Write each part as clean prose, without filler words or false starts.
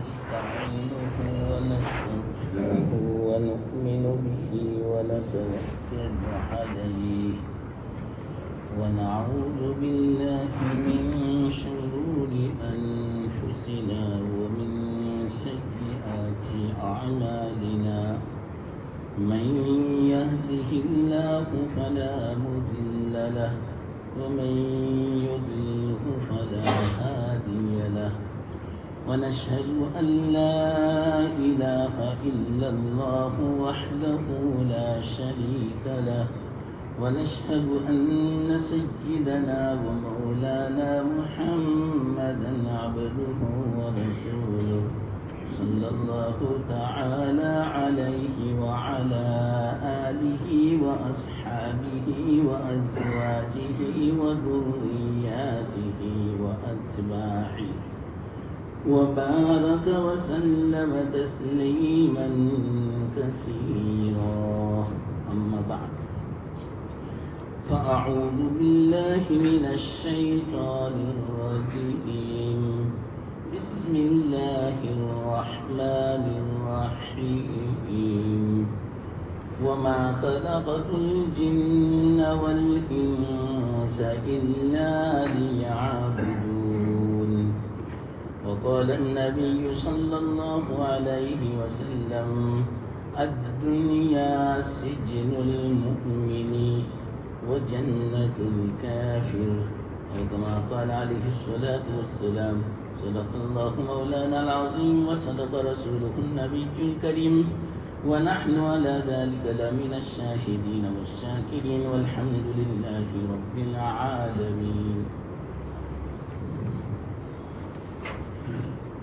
ونستعينه ونستغفره ونؤمن به ونتوكل عليه ونعوذ بالله من شرور أنفسنا ومن سيئات أعمالنا من يهده الله فلا مضل له ومن يضلله فلا هادي له ونشهد أن لا إله إلا الله وحده لا شريك له ونشهد أن سيدنا ومولانا محمدا عبده ورسوله صلى الله تعالى عليه وعلى آله وأصحابه وأزواجه وذرياته وأتباعه وبارك وسلم تسليما كثيرا أما بعد فأعوذ بالله من الشيطان الرجيم بسم الله الرحمن الرحيم وما خلقت الجن والإنس إلا ليعبدون وقال النبي صلى الله عليه وسلم الدنيا سجن المؤمن وجنة الكافر وكما قال عليه الصلاة والسلام صدق الله مولانا العظيم وصدق رسوله النبي الكريم ونحن على ذلك لمن الشاهدين والشاكرين والحمد لله رب العالمين.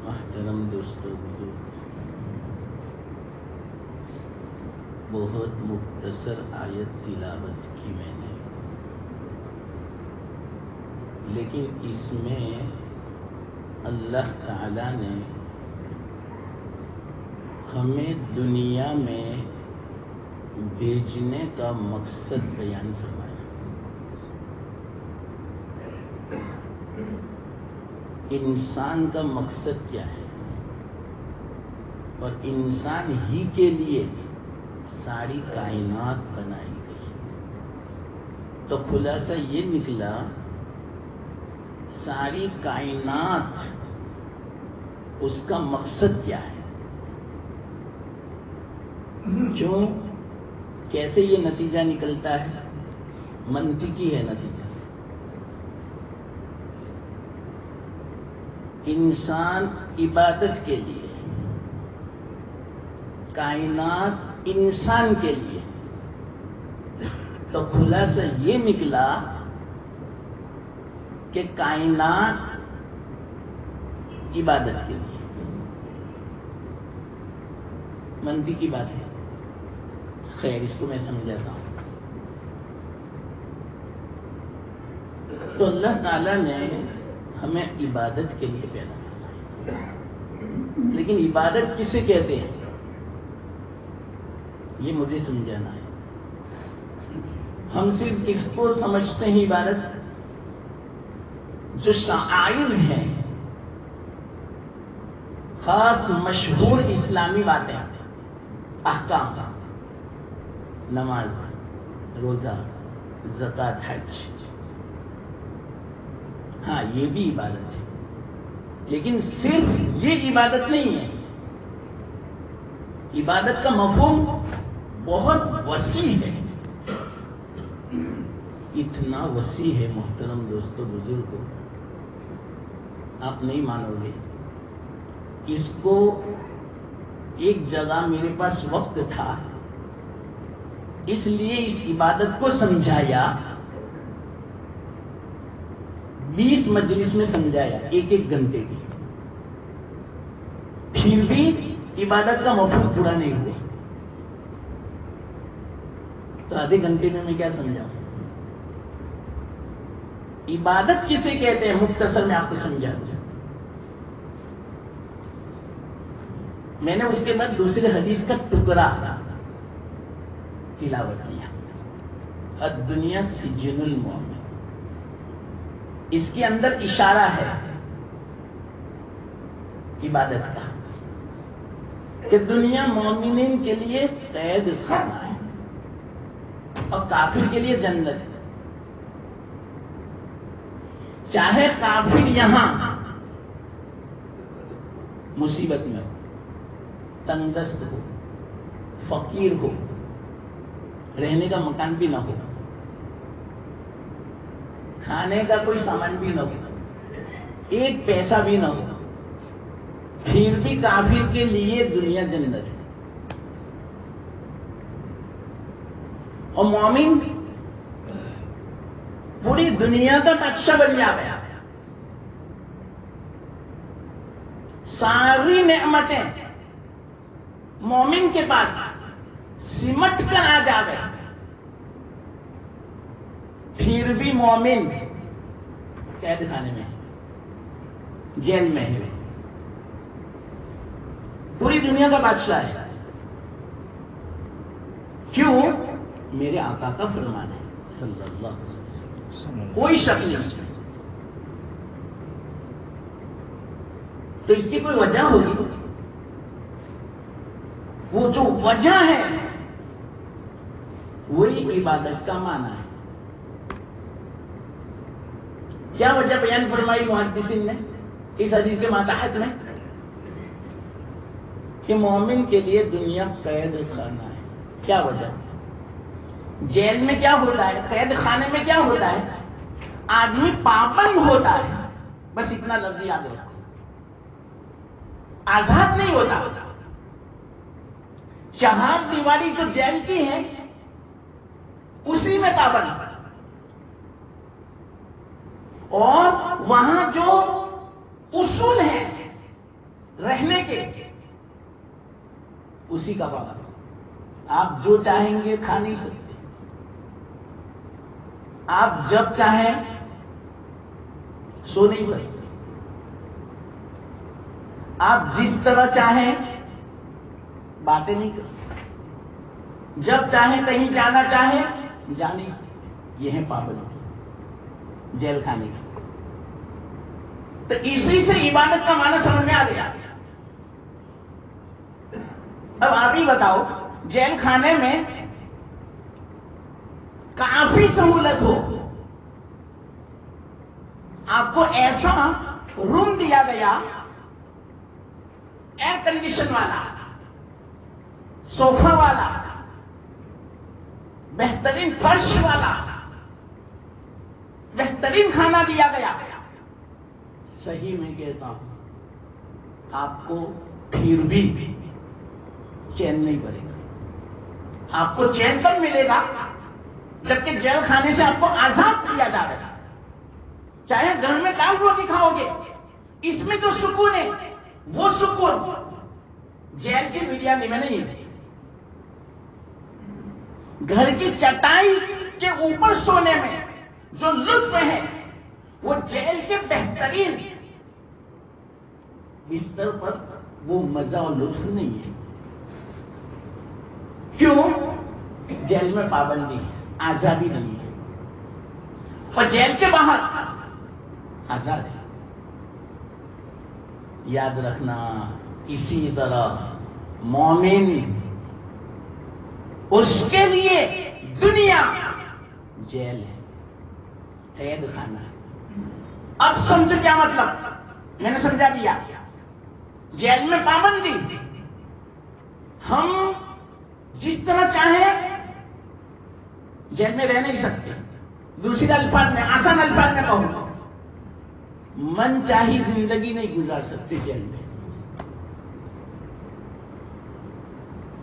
محترم دوستو بزرگ، بہت مختصر آیت تلاوت کی میں نے، لیکن اس میں اللہ تعالی نے ہمیں دنیا میں بھیجنے کا مقصد بیان فرمایا. انسان کا مقصد کیا ہے اور انسان ہی کے لیے ساری کائنات بنائی گئی. تو خلاصہ یہ نکلا ساری کائنات اس کا مقصد کیا ہے، کیوں، کیسے یہ نتیجہ نکلتا ہے؟ منطقی ہے نتیجہ. انسان عبادت کے لیے، کائنات انسان کے لیے. تو خلاصہ یہ نکلا کہ کائنات عبادت کے لیے. منطقی بات ہے. خیر، اس کو میں سمجھاتا ہوں. تو اللہ تعالی نے ہمیں عبادت کے لیے پیدا کیا، لیکن عبادت کسے کہتے ہیں یہ مجھے سمجھانا ہے. ہم صرف اس کو سمجھتے ہیں عبادت جو شعائر ہیں، خاص مشہور اسلامی باتیں، احکام، نماز، روزہ، زکوٰۃ، حج. ہاں، یہ بھی عبادت ہے، لیکن صرف یہ عبادت نہیں ہے. عبادت کا مفہوم بہت وسیع ہے، اتنا وسیع ہے محترم دوستو بزرگوں، آپ نہیں مانو گے. اس کو ایک جگہ میرے پاس وقت تھا، اس لیے اس عبادت کو سمجھایا، 20 مجلس میں سمجھایا، ایک گھنٹے کی. پھر بھی عبادت کا مفہوم پورا نہیں ہوا. تو آدھے گھنٹے میں کیا سمجھاؤں؟ عبادت کسے کہتے ہیں مختصر میں آپ کو سمجھا دوں. میں نے اس کے بعد دوسرے حدیث کا ٹکڑا تلاوت کیا، الدنیا سجن المؤمن. اس کے اندر اشارہ ہے عبادت کا. کہ دنیا مومنین کے لیے قید خانہ ہے اور کافر کے لیے جنت ہے. چاہے کافر یہاں مصیبت میں ہو، تنگدست ہو، فقیر ہو، رہنے کا مکان بھی نہ ہو، کھانے کا کوئی سامان بھی نہ ہو، ایک پیسہ بھی نہ ہو، پھر بھی کافر کے لیے دنیا جنت ہے. اور مومن پوری دنیا کا بادشاہ بن جاوے، ساری نعمتیں مومن کے پاس سمٹ کر آ جاوے، پھر بھی مومن قید خانے میں، جیل میں ہے. پوری دنیا کا بادشاہ ہے. کیوں؟ میرے آقا کا فرمان ہے صلی اللہ علیہ وسلم، کوئی شک نہیں اس میں. تو اس کی کوئی وجہ ہوگی. وہ جو وجہ ہے وہی عبادت کا معنی ہے. کیا وجہ بیان فرمائی محدثین نے اس حدیث کے ماتحت میں؟ کہ مومن کے لیے دنیا قید خانہ ہے. کیا وجہ؟ جیل میں کیا ہوتا ہے، قید خانے میں کیا ہوتا ہے؟ آدمی پابند ہوتا ہے، بس اتنا لفظ یاد رکھو. آزاد نہیں ہوتا. چہار دیواری جو جیل کی ہے اسی میں پابند، اور وہاں جو اصول ہیں رہنے کے اسی کا پابند. آپ جو چاہیں گے کھا نہیں سکتے، آپ جب چاہیں سو نہیں سکتے، آپ جس طرح چاہیں باتیں نہیں کر سکتے، جب چاہیں کہیں جانا چاہیں جا نہیں سکتے. یہ ہے پابندی جیل خانے کی. تو اسی سے عبادت کا معنی سمجھ میں آ گیا. اب آپ ہی بتاؤ، جیل خانے میں کافی سہولت ہو، آپ کو ایسا روم دیا گیا ایئر کنڈیشن والا، صوفہ والا، بہترین فرش والا، بہترین کھانا دیا گیا، صحیح میں کہتا ہوں آپ کو پھر بھی چین نہیں پڑے گا. آپ کو چین کب ملے گا؟ جبکہ جیل خانے سے آپ کو آزاد کیا جا رہا ہے. چاہے گھر میں دال روٹی کھاؤ گے، اس میں جو سکون ہے وہ سکون جیل کی بریانی میں نہیں ہے. گھر کی چٹائی کے اوپر سونے میں جو لطف ہے وہ جیل کے بہترین بستر پر وہ مزہ اور لطف نہیں ہے. کیوں؟ جیل میں پابندی ہے، آزادی نہیں ہے. اور جیل کے باہر آزاد ہے. یاد رکھنا، اسی طرح مومن اس کے لیے دنیا جیل ہے، قید خانہ ہے. اب سمجھو کیا مطلب، میں نے سمجھا دیا. جیل میں پابندی، ہم جس طرح چاہیں جیل میں رہ نہیں سکتے. دوسری الفاظ میں، آسان الفاظ میں کہوں، من چاہی زندگی نہیں گزار سکتے جیل میں.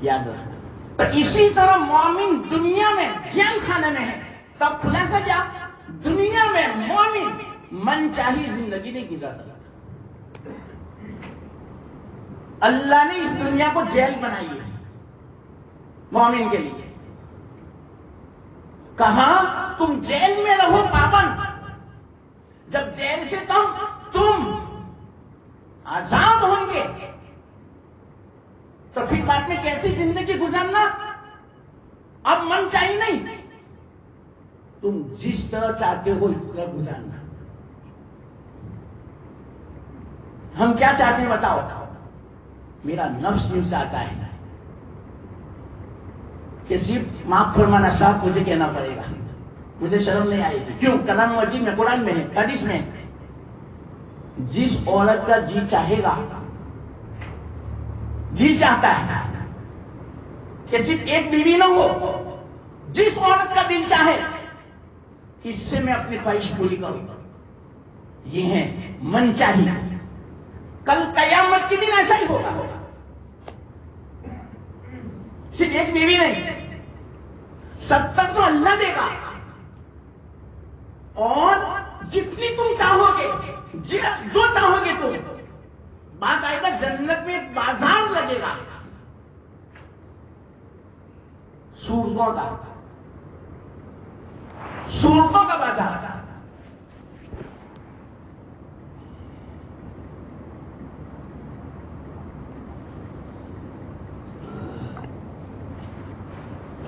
یاد رکھنا. تو اسی طرح مومن دنیا میں جیل خانے میں ہے. تب خلاصہ کیا؟ دنیا میں مومن من چاہی زندگی نہیں گزار سکتا. اللہ نے اس دنیا کو جیل بنائی ہے مومن کے لیے. کہا تم جیل میں رہو پابند. جب جیل سے تم آزاد ہوں گے تو پھر بعد میں کیسی زندگی گزارنا؟ اب من چاہیے نہیں، تم جس طرح چاہتے ہو اس طرح گزارنا. ہم کیا چاہتے ہیں بتاؤ؟ میرا نفس یوں چاہتا ہے کہ صرف معاف فرمانا صاحب مجھے کہنا پڑے گا، مجھے شرم نہیں آئے گی. کیوں؟ کلام مجید میں، قرآن میں ہے، حدیث میں ہے، جس عورت کا جی چاہے گا، دل چاہتا ہے کہ صرف ایک بیوی نہ ہو، جس عورت کا دل چاہے اس سے میں اپنی خواہش پوری کروں. یہ ہے من چاہیے. کل قیامت کے دن ایسا ہی ہوگا، صرف ایک بیوی نہیں، 70 تو اللہ دے گا، اور جتنی تم چاہو گے، جو چاہو گے تم. باقاعدہ جنت میں ایک بازار لگے گا صورتوں کا، صورتوں کا بازار.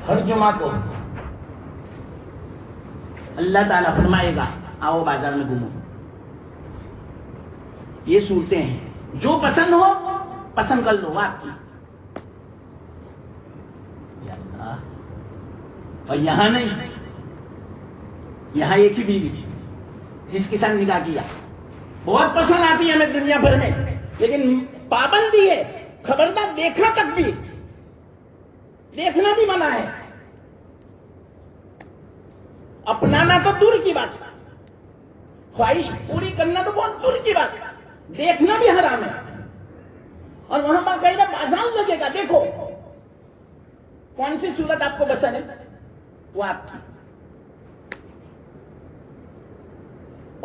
ہر جمعہ کو اللہ تعالیٰ فرمائے گا آؤ بازار میں گھومو. یہ صورتیں ہیں، جو پسند ہو پسند کر لو آپ کی. یا اللہ. اور یہاں نہیں، یہاں ایک ہی بیوی جس کے ساتھ نکاح کیا، بہت پسند آتی ہے ہمیں دنیا بھر میں، لیکن پابندی ہے، خبردار دیکھنا تک بھی، دیکھنا بھی منع ہے. اپنانا تو دور کی بات، خواہش پوری کرنا تو بہت دور کی بات، دیکھنا بھی حرام ہے. اور وہاں باقاعدہ بازار لگے گا، دیکھو کون سی صورت آپ کو پسند ہے وہ آپ کی.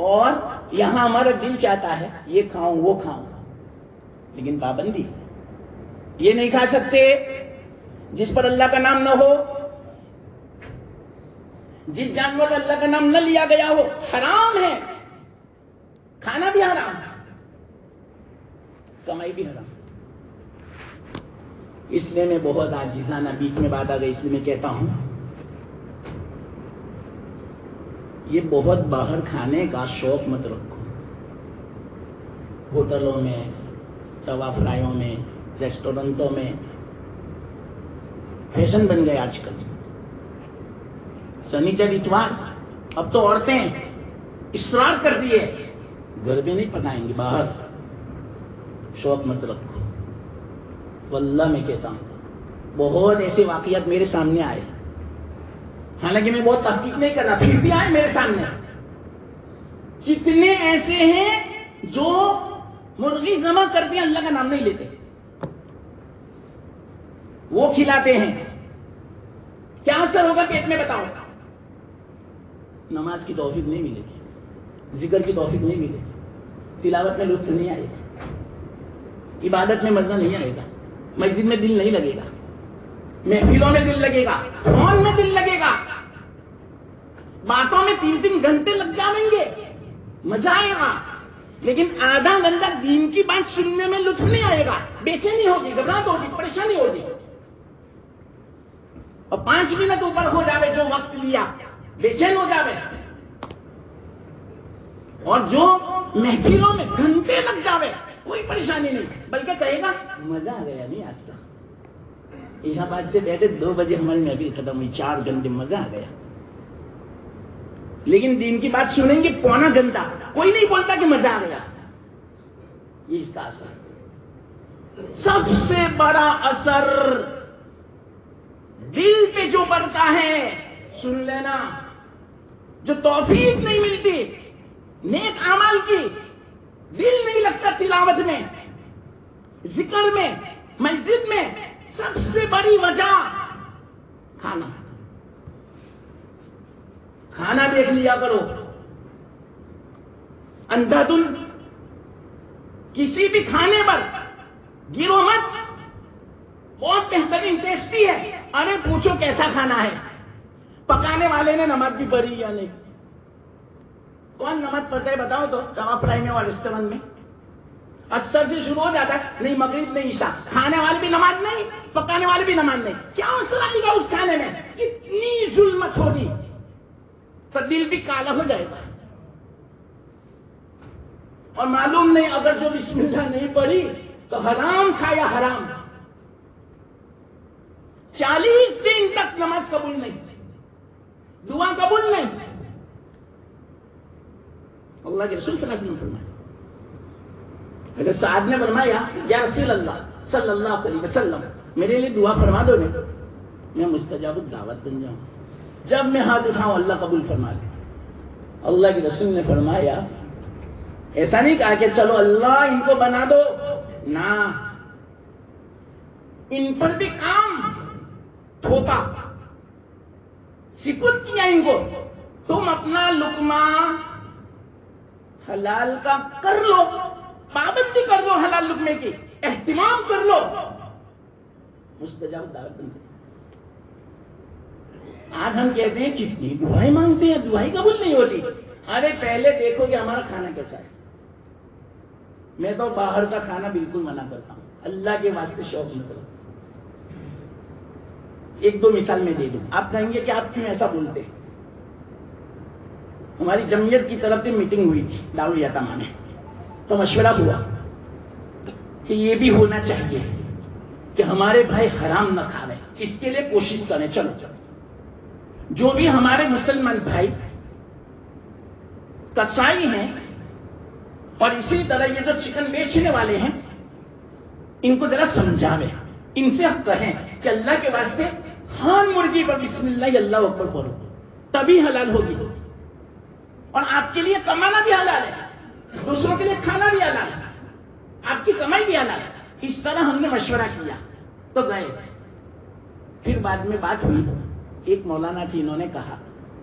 اور یہاں ہمارا دل چاہتا ہے یہ کھاؤں وہ کھاؤں، لیکن پابندی، یہ نہیں کھا سکتے جس پر اللہ کا نام نہ ہو، جس جانور پر اللہ کا نام نہ لیا گیا ہو. حرام ہے، کھانا بھی حرام، کمائی بھی حرام. اس لیے میں بہت عاجزانہ، بیچ میں بات آ گئی اس لیے میں کہتا ہوں، یہ بہت باہر کھانے کا شوق مت رکھو. ہوٹلوں میں، توا فرائیوں میں، ریسٹورنٹوں میں فیشن بن گئے آج کل. سنیچر اتوار اب تو عورتیں اصرار کر دیے گھر میں نہیں پکائیں گے، باہر. شوق مت رکھو. واللہ میں کہتا ہوں بہت ایسے واقعات میرے سامنے آئے، حالانکہ میں بہت تحقیق نہیں کر رہا، پھر بھی آئے میرے سامنے. کتنے ایسے ہیں جو مرغی ذبح کرتے ہیں، اللہ کا نام نہیں لیتے، وہ کھلاتے ہیں. کیا اثر ہوگا پیٹ میں بتاؤ؟ نماز کی توفیق نہیں ملے گی، ذکر کی توفیق نہیں ملے گی، تلاوت میں لطف نہیں آئے گا، عبادت میں مزہ نہیں آئے گا، مسجد میں دل نہیں لگے گا، محفلوں میں دل لگے گا، فون میں دل لگے گا، باتوں میں 3 گھنٹے لگ جائیں گے، مزہ آئے گا، لیکن آدھا گھنٹہ دین کی بات سننے میں لطف نہیں آئے گا. بے چینی ہوگی، گھبراہٹ ہوگی، پریشانی ہوگی. اور 5 منٹ اوپر ہو جاوے جو وقت لیا، بے چین ہو جاوے. اور جو محفلوں میں گھنٹے لگ جاوے، کوئی پریشانی نہیں، بلکہ کہے گا مزہ آ گیا. نہیں آج تک عشاء بعد سے بیٹھے 2 بجے ہماری محفل ختم ہوئی، 4 گھنٹے مزہ آ گیا. لیکن دین کی بات سنیں گے پونا گھنٹہ، کوئی نہیں بولتا کہ مزہ آ گیا. یہ اس کا اثر. سب سے بڑا اثر دل پہ جو پڑتا ہے، سن لینا، جو توفیق نہیں ملتی نیک اعمال کی، دل نہیں لگتا تلاوت میں، ذکر میں، مسجد میں، سب سے بڑی وجہ کھانا. کھانا دیکھ لیا کرو، اندھا دن کسی بھی کھانے پر گرو مت. بہت بہترین ٹیسٹی ہے، ارے پوچھو کیسا کھانا ہے، پکانے والے نے نماز بھی پڑھی یا نہیں؟ کون نماز پڑھتا ہے بتاؤ تو؟ توا فرائی میں اور ریسٹورینٹ میں اثر سے شروع ہو جاتا ہے، نہیں مغرب نہیں عشاء، کھانے والے بھی نماز نہیں، پکانے والے بھی نماز نہیں. کیا اثر آئے گا اس کھانے میں؟ کتنی ظلمت ہوگی، تو دل بھی کالا ہو جائے گا. اور معلوم نہیں اگر جو بسم اللہ نہیں پڑھی تو تو حرام کھایا حرام. 40 دن تک نماز قبول نہیں, دعا قبول نہیں. اللہ کے رسول صلی اللہ علیہ وسلم فرمایا, حضرت سعد نے فرمایا یا رسول اللہ صلی اللہ علیہ وسلم میرے لیے دعا فرما دو نا, میں مستجاب الدعوت بن جاؤں. جب میں ہاتھ اٹھاؤں اللہ قبول فرما لے. اللہ کے رسول نے فرمایا ایسا نہیں کہا کہ چلو اللہ ان کو بنا دو, نہ, ان پر بھی کام تھوپا, سپرد کیا ان کو. تم اپنا لقمہ حلال کا کر لو, پابندی کر لو حلال لقمے کی, اہتمام کر لو, مستجاب دعوت بن گئی. آج ہم کہتے ہیں کتنی دعائیں مانگتے ہیں, دعائیں قبول نہیں ہوتی. ارے پہلے دیکھو کہ ہمارا کھانا کیسا ہے. میں تو باہر کا کھانا بالکل منع کرتا ہوں, اللہ کے واسطے شوق مطلب. ایک دو مثال میں دے دوں, آپ کہیں گے کہ آپ کیوں ایسا بولتے. ہماری جمعیت کی طرف سے میٹنگ ہوئی تھی دارویتامہ میں, تو مشورہ ہوا کہ یہ بھی ہونا چاہیے کہ ہمارے بھائی حرام نہ کھاویں, اس کے لیے کوشش کریں. چلو جو بھی ہمارے مسلمان بھائی کسائی ہیں اور اسی طرح یہ جو چکن بیچنے والے ہیں, ان کو ذرا سمجھاویں, ان سے کہیں کہ اللہ کے واسطے ہاں مرغی پر بسم اللہ اللہ اکبر پڑھو, تبھی حلال ہوگی. اور آپ کے لیے کمانا بھی حلال ہے, دوسروں کے لیے کھانا بھی حلال ہے, آپ کی کمائی بھی حلال ہے. اس طرح ہم نے مشورہ کیا تو گئے. پھر بعد میں بات ہوئی, ایک مولانا تھی, انہوں نے کہا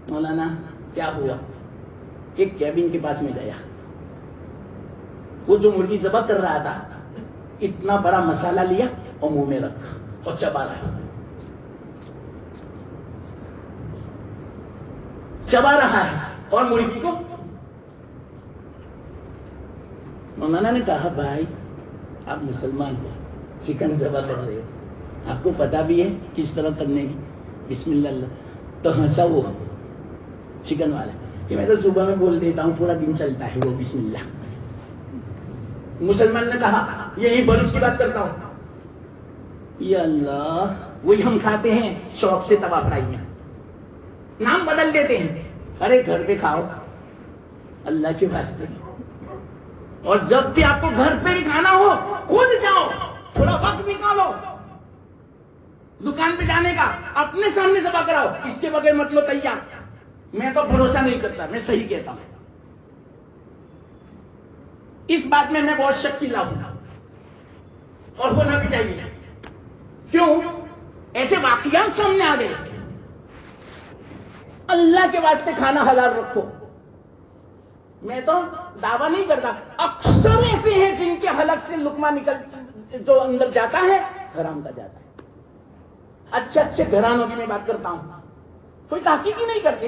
مولانا کیا ہوا. ایک کیبن کے پاس میں گیا, وہ جو مرغی ذبح کر رہا تھا اتنا بڑا مسالہ لیا اور منہ میں رکھا اور چبا رہا ہے اور مرغی کو. مولانا نے کہا بھائی آپ مسلمان ہو, چکن ذبح کر رہے ہو, آپ کو پتا بھی ہے کس طرح کرنے کی, بسم اللہ اللہ. تو ہنسا وہ چکن والا کہ میں تو صبح میں بول دیتا ہوں, پورا دن چلتا ہے وہ بسم اللہ. مسلمان نے کہا یہی بلوچ کی بات کرتا ہوں, یا اللہ وہی ہم کھاتے ہیں شوق سے توا فرائی میں, نام بدل دیتے ہیں. ارے گھر پہ کھاؤ اللہ کے واسطے, اور جب بھی آپ کو گھر پہ بھی کھانا ہو خود جاؤ, تھوڑا وقت نکالو, دکان پہ جانے کا اپنے سامنے ذبح کراؤ, کس کے بغیر مت لو تیار. میں تو بھروسہ نہیں کرتا, میں صحیح کہتا ہوں. اس بات میں بہت شکیلا ہوں اور ہونا بھی چاہیے. کیوں ایسے واقعات سامنے آ گئے. اللہ کے واسطے کھانا حلال رکھو. میں تو دعویٰ نہیں کرتا, اکثر ایسے ہیں جن کے حلق سے لقمہ نکل جو اندر جاتا ہے حرام کا جاتا ہے. اچھے اچھے گھرانوں کی میں بات کرتا ہوں, کوئی تحقیق ہی نہیں کرتے,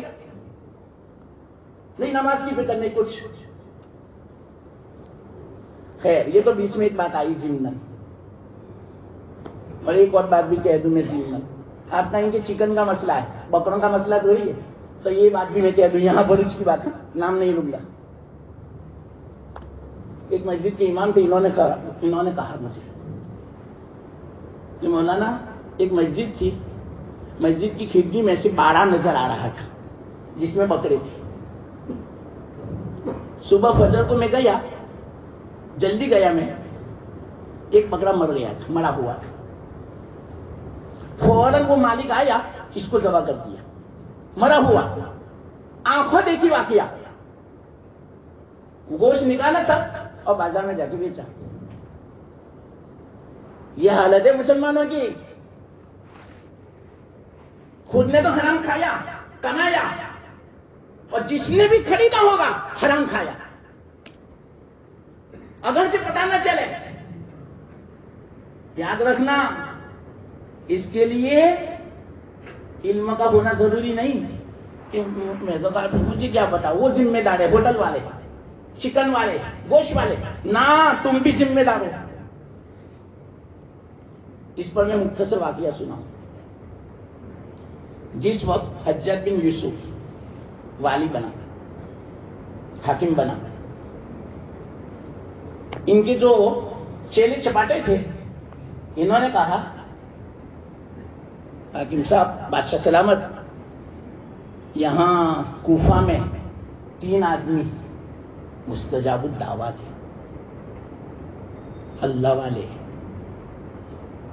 نہیں نماز کی فکر نہیں کچھ. خیر یہ تو بیچ میں ایک بات آئی ضمن, اور ایک اور بات بھی کہہ دوں میں ضمن. آپ کہیں گے چکن کا مسئلہ ہے, بکروں کا مسئلہ تھوڑی ہے, تو یہ بات بھی میں کہہ دوں, یہاں بلوچ کی بات ہے, نام نہیں لوں گا. ایک مسجد کے امام تھے, انہوں نے کہا مجھے کہ مولانا ایک مسجد تھی, مسجد کی کھڑکی میں سے بارہ نظر آ رہا تھا جس میں بکرے تھے. صبح فجر کو میں گیا, جلدی گیا میں, ایک بکرا مر گیا تھا, مرا ہوا تھا. فوراً وہ مالک آیا, اس کو ذبح کر دیا, مرا ہوا, آنکھوں دیکھی واقعہ, گوشت نکالا سب اور بازار میں جا کے بیچا. یہ حالت ہے مسلمانوں کی. خود نے تو حرام کھایا, کمایا, اور جس نے بھی خریدا ہوگا حرام کھایا, اگر سے پتہ نہ چلے. یاد رکھنا, اس کے لیے علم کا ہونا ضروری نہیں کہ میں تو مجھے کیا پتا, وہ ذمہ دار ہے, ہوٹل والے, چکن والے, گوشت والے, نہ تم بھی ذمہ دار ہو. اس پر میں مختصر واقعہ سناؤں. جس وقت حجاج بن یوسف والی بنا, حاکم بنا, ان کے جو چیلے چپاٹے تھے. انہوں نے کہا حاکم صاحب بادشاہ سلامت، یہاں کوفہ میں 3 آدمی مستجاب الدعوات ہیں، اللہ والے.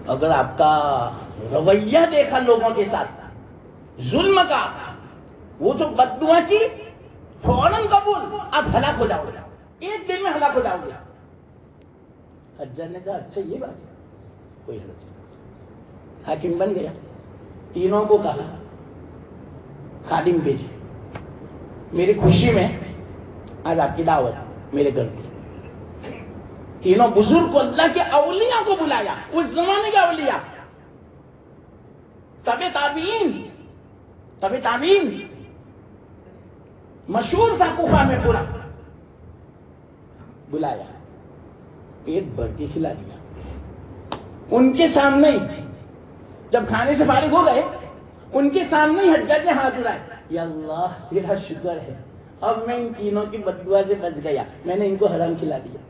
اگر آپ کا رویہ دیکھا لوگوں کے ساتھ ظلم کا، وہ جو بد دعا کی فوراً قبول، آپ ہلاک ہو جاؤ گے، 1 دن میں ہلاک ہو جاؤ گے. حجاج نے کہا اچھا یہ بات ہے، کوئی حرج نہیں. حاکم بن گیا. تینوں کو کہا خادم بھیجے، میری خوشی میں آج آپ کی دعوت میرے گھر کی. تینوں بزرگ کو، اللہ کے اولیاء کو بلایا، اس زمانے کے اولیاء، تابعین مشہور تھا کوفہ میں پورا. بلایا، پیٹ بھر کے کھلا دیا. ان کے سامنے جب کھانے سے فارغ ہو گئے، ان کے سامنے ہی حجاج نے ہاتھ اٹھائے، یا اللہ تیرا شکر ہے، اب میں ان تینوں کی بد دعا سے بچ گیا، میں نے ان کو حرام کھلا دیا.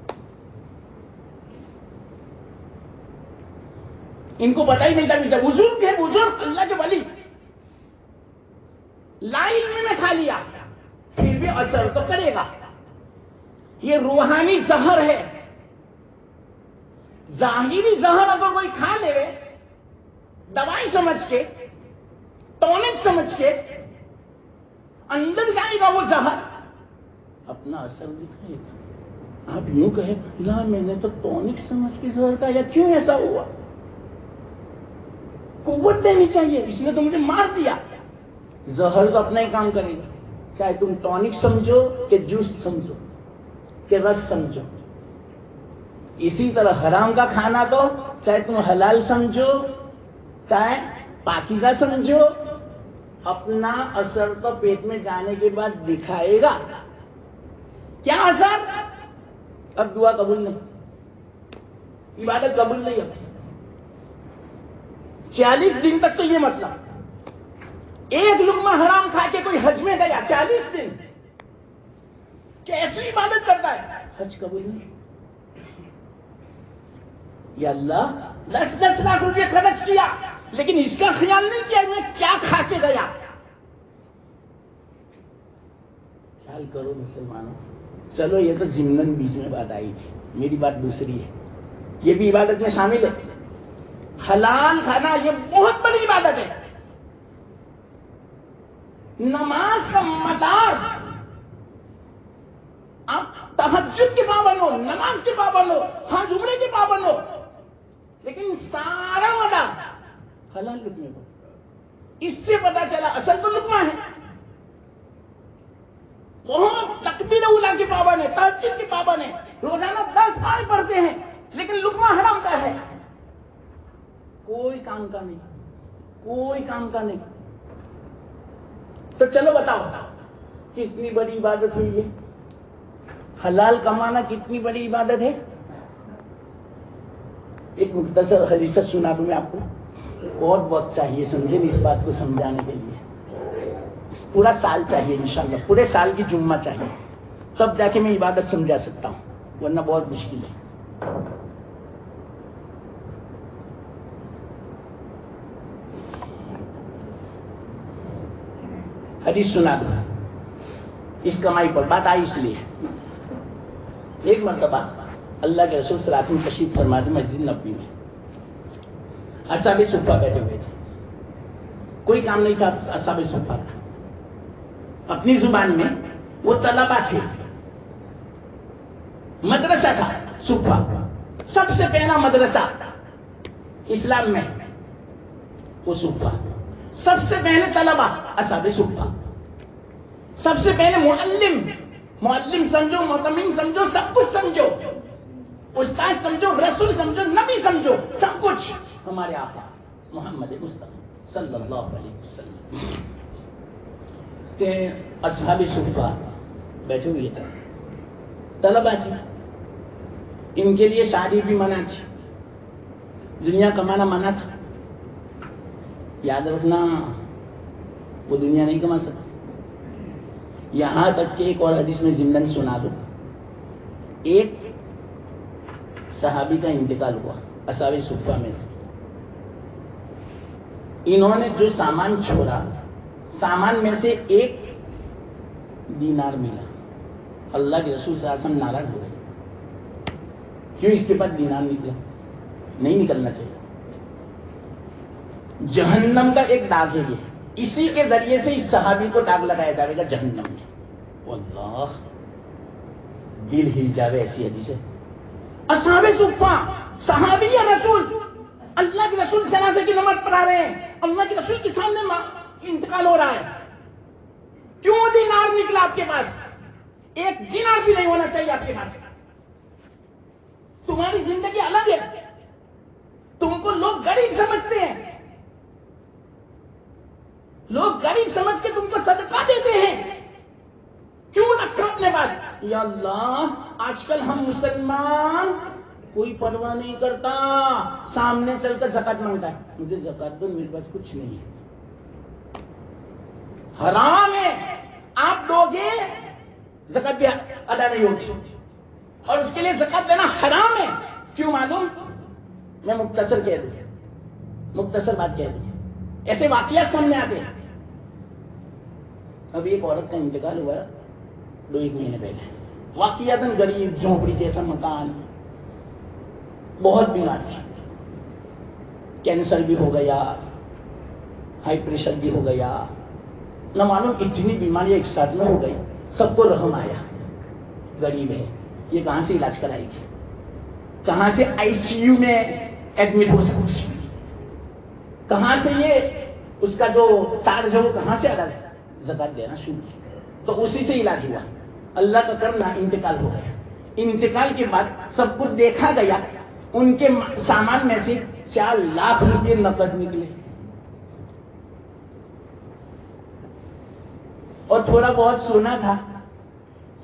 ان کو پتہ ہی نہیں تھا. بزرگ ہے، بزرگ اللہ کے ولی، لا علمی میں کھا لیا، پھر بھی اثر تو کرے گا. یہ روحانی زہر ہے. ظاہری زہر اگر کوئی کھا لے، دوائی سمجھ کے، ٹونک سمجھ کے، اندر جائے گا وہ زہر، اپنا اثر دکھائے گا. آپ یوں کہیں لا میں نے تو ٹونک سمجھ کے زہر کھایا، یا کیوں ایسا ہوا؟ قوت دینی چاہیے، اس نے تو مجھے مار دیا. زہر تو اپنا ہی کام کرے گا، چاہے تم ٹونک سمجھو کہ جوس سمجھو کہ رس سمجھو. اسی طرح حرام کا کھانا تو چاہے تم حلال سمجھو چاہے پاکیزہ سمجھو، اپنا اثر تو پیٹ میں جانے کے بعد دکھائے گا. کیا اثر؟ اب دعا قبول نہیں، عبادت قبول نہیں. اب 40 دن تک تو یہ مطلب، 1 لقمہ حرام کھا کے کوئی حج میں گیا 40 دن، کیسی عبادت کرتا ہے؟ حج قبول نہیں. یا اللہ 10 لاکھ روپے خرچ کیا، لیکن اس کا خیال نہیں کیا میں کیا کھا کے گیا. خیال کرو مسلمانوں. چلو یہ تو ضمن بیچ میں بات آئی تھی، میری بات دوسری ہے. یہ بھی عبادت میں شامل ہے. حلال کھانا یہ بہت بڑی عبادت ہے. نماز کا مدار، آپ تہجد کے پابند ہو، نماز کے پابند ہو، ہاں جمعے کے پابند ہو، لیکن سارا مدار حلال لقمے کو. اس سے پتا چلا اصل تو لقمہ ہے. بہت تکبیر اولیٰ کے پابند ہے، تہجد کے پابند ہے، روزانہ 10 پائے پڑھتے ہیں، لیکن لقمہ حرام کا ہے. کوئی کام کا نہیں، کوئی کام کا نہیں. تو چلو بتاؤ کتنی بڑی عبادت ہوئی ہے؟ حلال کمانا کتنی بڑی عبادت ہے؟ ایک مختصر حدیث سنا دوں میں آپ کو، بہت وقت چاہیے سمجھے اس بات کو سمجھانے کے لیے. پورا سال چاہیے انشاءاللہ، پورے سال کی جمعہ چاہیے، تب جا کے میں عبادت سمجھا سکتا ہوں، ورنہ بہت مشکل ہے. حدیث سنا دوں اس کمائی پر، بات آئی اس لیے. ایک مرتبہ اللہ کے رسول صلی اللہ علیہ وسلم تشریف فرما تھے مسجد نبوی میں. اصحاب صفہ بیٹھے ہوئے تھے، کوئی کام نہیں تھا اصحاب صفہ کا. اپنی زبان میں وہ طلبہ تھے. مدرسہ تھا صفہ، سب سے پہلا مدرسہ اسلام میں وہ صفہ. سب سے پہلے طلبہ اصحاب صفہ، سب سے پہلے معلم سمجھو، معتمم سمجھو، سب کچھ سمجھو، استاد سمجھو، رسول سمجھو، نبی سمجھو، سب کچھ ہمارے آقا محمد مصطفیٰ صلی اللہ علیہ وسلم کہ اصحاب صفہ بیٹھے ہوئے تھے، طلبہ تھے. ان کے لیے شادی بھی منع تھی، دنیا کمانا منع تھا. یاد رکھنا وہ دنیا نہیں کما سکتی. یہاں تک کہ ایک اور حدیث میں ضمن سنا دو، ایک صحابی کا انتقال ہوا اصحاب صفہ میں سے. انہوں نے جو سامان چھوڑا, سامان میں سے 1 دینار ملا. اللہ کے رسول صلی اللہ علیہ وسلم ناراض ہو گئے. کیوں اس کے پاس دینار نکلا؟ نہیں نکلنا چاہیے. جہنم کا ایک داغ ہے یہ, اسی کے ذریعے سے اس صحابی کو داغ لگایا جائے گا جہنم میں. واللہ دل ہل جاوے ایسی حدیث ہے. اصحاب صفہ صحابی یا رسول, اللہ کے رسول جنازے کی نماز پڑھا رہے ہیں, اللہ کے رسول کے سامنے انتقال ہو رہا ہے. کیوں دینار نکلا آپ کے پاس؟ 1 دینار بھی نہیں ہونا چاہیے آپ کے پاس. تمہاری زندگی الگ ہے, تم کو لوگ غریب سمجھتے ہیں, لوگ غریب سمجھ کے تم کو صدقہ دیتے ہیں. کیوں رکھا اپنے پاس؟ یا اللہ آج کل ہم مسلمان کوئی پرواہ نہیں کرتا, سامنے چل کر زکات مانگتا ہے, مجھے زکات دو, میرے پاس کچھ نہیں ہے. حرام ہے. آپ دو گے زکات بھی ادا نہیں ہوگی, اور اس کے لیے زکات دینا حرام ہے. کیوں معلوم؟ میں مختصر کہہ دوں, مختصر بات کہہ دوں. ایسے واقعات سامنے آتے ہیں. ابھی ایک عورت کا انتقال ہوا 2-1 مہینے پہلے. واقعات غریب, جھونپڑی جیسا مکان, بہت بیمار تھی, کینسر بھی ہو گیا, ہائی پریشر بھی ہو گیا, نہ معلوم اتنی بیماریاں ایک ساتھ میں ہو گئی. سب کو رحم آیا, غریب ہے, یہ کہاں سے علاج کرائے گی, کہاں سے آئی سی یو میں ایڈمٹ ہو سکتی, کہاں سے یہ اس کا جو چارج ہے وہ کہاں سے ادا, زکات دینا شروع کی تو اسی سے علاج ہوا. اللہ کا کرنا انتقال ہو گیا. انتقال کے بعد سب کچھ دیکھا گیا, ان کے سامان میں سے 4 لاکھ روپے نقد نکلے, اور تھوڑا بہت سونا تھا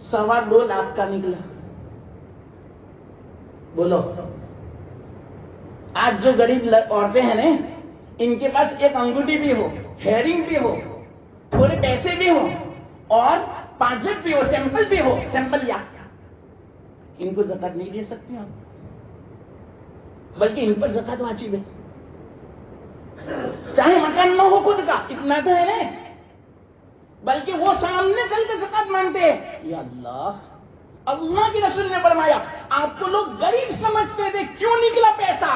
2.25 لاکھ کا نکلا. بولو, آج جو غریب عورتیں ہیں نا, ان کے پاس ایک انگوٹھی بھی ہو, ہیئرنگ بھی ہو, تھوڑے پیسے بھی ہو, اور پاسپورٹ بھی ہو, سیمپل بھی ہو, سیمپل یا ان کو زکات نہیں دے سکتے آپ, بلکہ ان پر زکات واجب ہے. چاہے مکان نہ ہو خود کا, اتنا تو ہے نا, بلکہ وہ سامنے چل کے زکات مانگتے ہیں. یا اللہ, اللہ کے رسول نے فرمایا آپ کو لوگ غریب سمجھتے تھے, کیوں نکلا پیسہ؟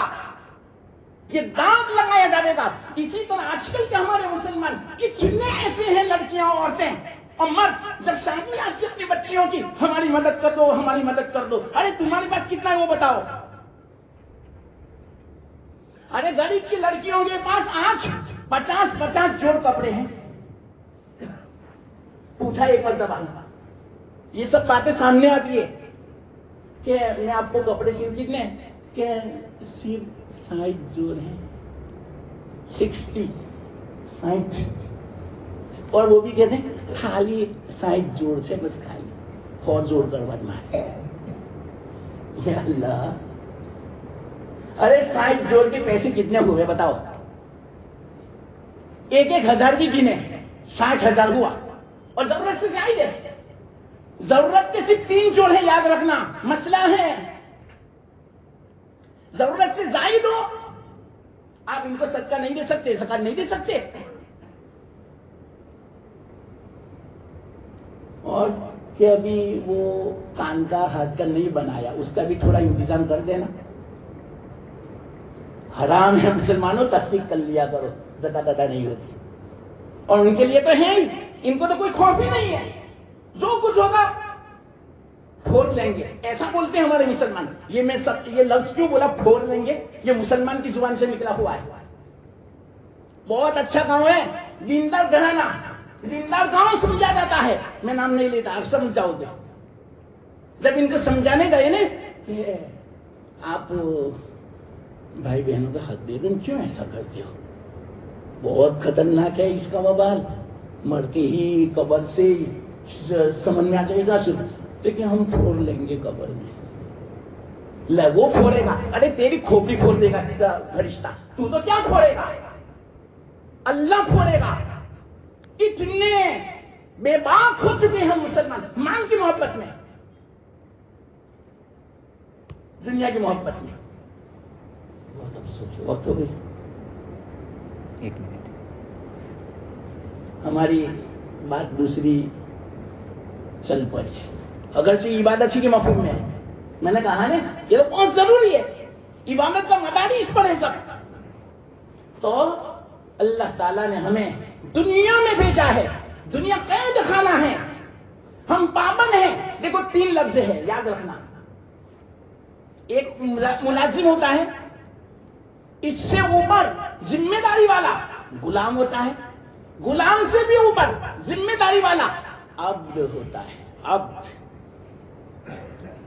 یہ داغ لگایا جائے گا. اسی طرح آج کل کے ہمارے مسلمان کتنے ایسے ہیں, لڑکیاں, عورتیں اور مرد, جب شادی آتی ہے اپنی بچیوں کی, ہماری مدد کر دو, ہماری مدد کر دو. ارے تمہارے پاس کتنا ہے وہ بتاؤ. ارے غریب کی لڑکیوں کے پاس آج 50 جوڑ کپڑے ہیں. پوچھا ایک مرتبہ, یہ سب باتیں سامنے آتی ہے کہ میں آپ کو کپڑے سیل کتنے ہیں, کہ صرف 60 جوڑ ہیں, 60 اور وہ بھی کہتے ہیں خالی 60 جوڑ سے بس, خالی اور جوڑ کر بننا ہے. یا اللہ, ارے 60 جوڑ کے پیسے کتنے ہوئے بتاؤ؟ 1,000 بھی گنے, 60,000 ہوا. اور ضرورت سے زائد ہے, ضرورت کے صرف 3 جوڑ ہیں, یاد رکھنا مسئلہ ہے. ضرورت سے زائد ہو, آپ ان کو صدقہ نہیں دے سکتے, زکات نہیں دے سکتے. اور کہ ابھی وہ کان کا, ہاتھ کا نہیں بنایا, اس کا بھی تھوڑا انتظام کر دینا. حرام ہے مسلمانوں, تحقیق کر لیا کرو, زکات ادا نہیں ہوتی. اور ان کے لیے تو ہے ہی, ان کو تو کوئی خوف ہی نہیں ہے, جو کچھ ہوگا پھوڑ لیں گے, ایسا بولتے ہیں ہمارے مسلمان. یہ میں سب یہ لفظ کیوں بولا پھوڑ لیں گے, یہ مسلمان کی زبان سے نکلا ہوا ہے. بہت اچھا گاؤں ہے, دیندار گھرانہ, دیندار گاؤں سمجھا جاتا ہے. میں نام نہیں لیتا, آپ سمجھ جاؤ گے. جب ان کو سمجھانے گئے نا کہ آپ بھائی بہنوں کا حق دے دیں, کیوں ایسا کرتے ہو, بہت خطرناک ہے اس کا وبال, مرتے ہی قبر سے سمجھ میں آ جائے گا صرف کہ ہم پھوڑ لیں گے قبر میں. وہ پھوڑے گا, ارے تیری کھوپڑی پھوڑ دے گا فرشتہ, تو کیا پھوڑے گا, اللہ پھوڑے گا. اتنے بے باک ہو چکے ہیں مسلمان مال کی محبت میں. دنیا کی محبت میں. بہت افسوس ہے، وقت ہو گئی. 1 منٹ. ہماری بات دوسری چل پڑی، اگرچہ عبادت ہی کے مفہوم میں ہے. میں نے کہا نا یہ تو بہت ضروری ہے، عبادت کا مدار ہی اس پر ہے سب. تو اللہ تعالیٰ نے ہمیں دنیا میں بھیجا ہے، دنیا قید خانہ ہے، ہم پابند ہیں. دیکھو 3 لفظ ہے، یاد رکھنا. ایک ملازم ہوتا ہے، اس سے اوپر ذمہ داری والا غلام ہوتا ہے، غلام سے بھی اوپر ذمہ داری والا عبد ہوتا ہے. عبد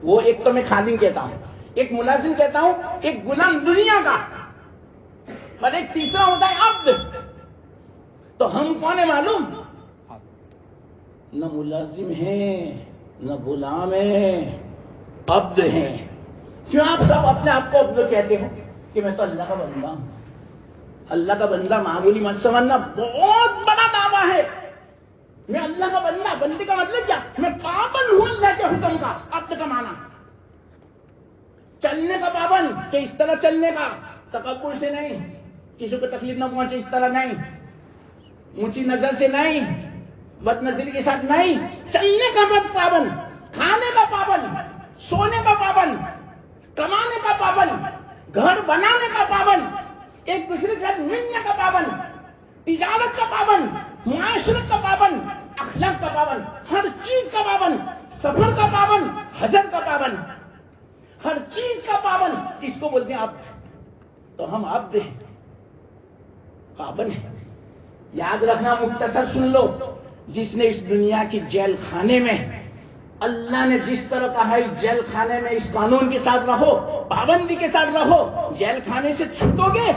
وہ ایک تو میں خادم کہتا ہوں، ایک ملازم کہتا ہوں، ایک غلام دنیا کا، اور ایک تیسرا ہوتا ہے عبد. تو ہم کون ہیں معلوم؟ نہ ملازم ہیں نہ غلام ہیں، عبد ہیں. کیوں آپ سب اپنے آپ کو عبد کہتے ہو؟ کہ میں تو اللہ کا بندہ ہوں. اللہ کا بندہ معمولی مت سمجھنا، بہت بڑا دعویٰ ہے. میں اللہ کا بندہ، بندے کا مطلب کیا؟ میں پابند ہوں اللہ کے حکم کا. عبد کا معنی چلنے کا پابند، کہ اس طرح چلنے کا، تکبر سے نہیں، کسی کو تکلیف نہ پہنچے اس طرح نہیں، اونچی نظر سے نہیں، بد نظری کے ساتھ نہیں. چلنے کا پابند، کھانے کا پابند، سونے کا پابند، کمانے کا پابند، گھر بنانے کا پابند، ایک دوسرے کے ساتھ ملنے کا پابند، تجارت کا پابند، معاشرت کا پابند، اخلاق کا پابند، ہر چیز کا پابند، سفر کا پابند، حضر کا پابند، ہر چیز کا پابند. اس کو بولتے ہیں عبد. تو ہم عبد ہیں، پابند ہیں. یاد رکھنا، مختصر سن لو. جس نے اس دنیا کی جیل خانے میں، اللہ نے جس طرح کہا ہے جیل خانے میں اس قانون کے ساتھ رہو، پابندی کے ساتھ رہو، جیل خانے سے چھوٹو گے،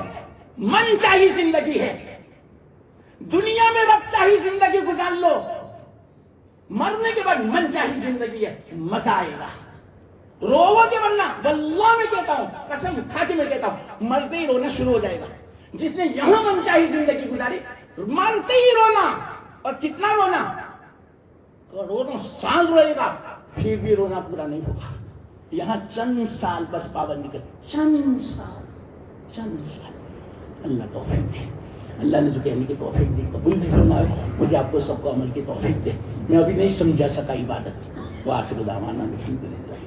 من چاہی زندگی ہے. دنیا میں رب چاہی زندگی گزار لو، مرنے کے بعد من چاہی زندگی ہے، مزہ آئے گا. رو کے مرنا، واللہ میں کہتا ہوں، قسم کھا کے میں کہتا ہوں، مرتے ہی رونا شروع ہو جائے گا. جس نے یہاں من چاہی زندگی گزاری، مرتے ہی رونا. اور کتنا رونا؟ کروڑوں سال روئے گا، پھر بھی رونا پورا نہیں ہوگا. یہاں چند سال بس پابندی کر، چند سال. اللہ توفیق دے. اللہ نے جو کہنے کی توفیق دی قبول بھی فرمائے. مجھے آپ کو سب کو عمل کی توفیق دے. میں ابھی نہیں سمجھا سکا عبادت. وآخر دعوانا الحمدللہ.